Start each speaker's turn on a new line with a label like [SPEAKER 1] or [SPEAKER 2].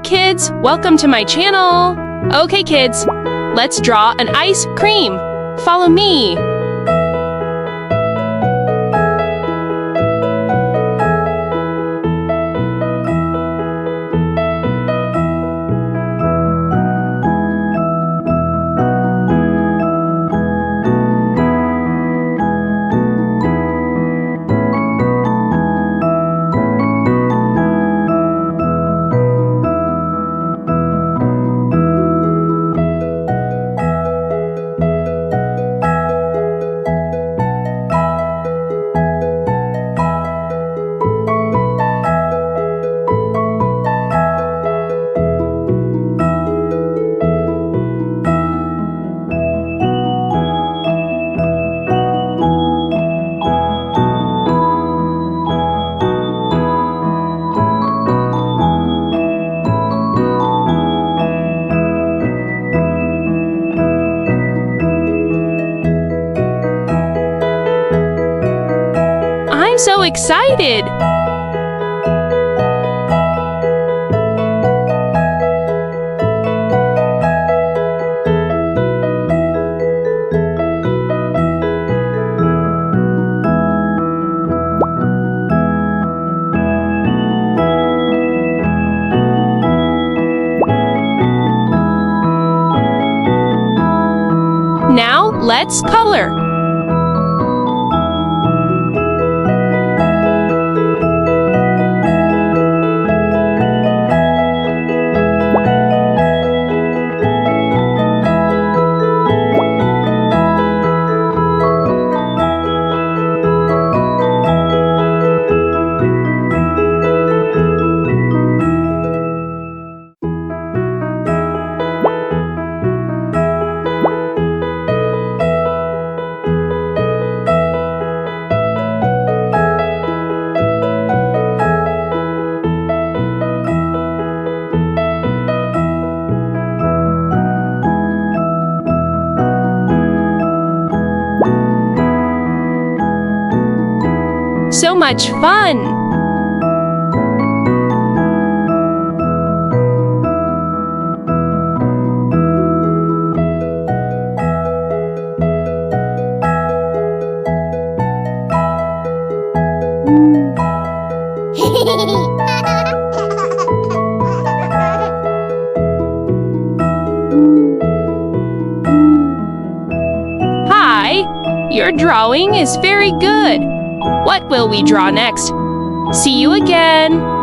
[SPEAKER 1] kids, welcome to my channel. Okay kids, let's draw an ice cream. Follow me. I'm so excited! Now let's color. So much fun! Hi! Your drawing is very good! What will we draw next? See you again!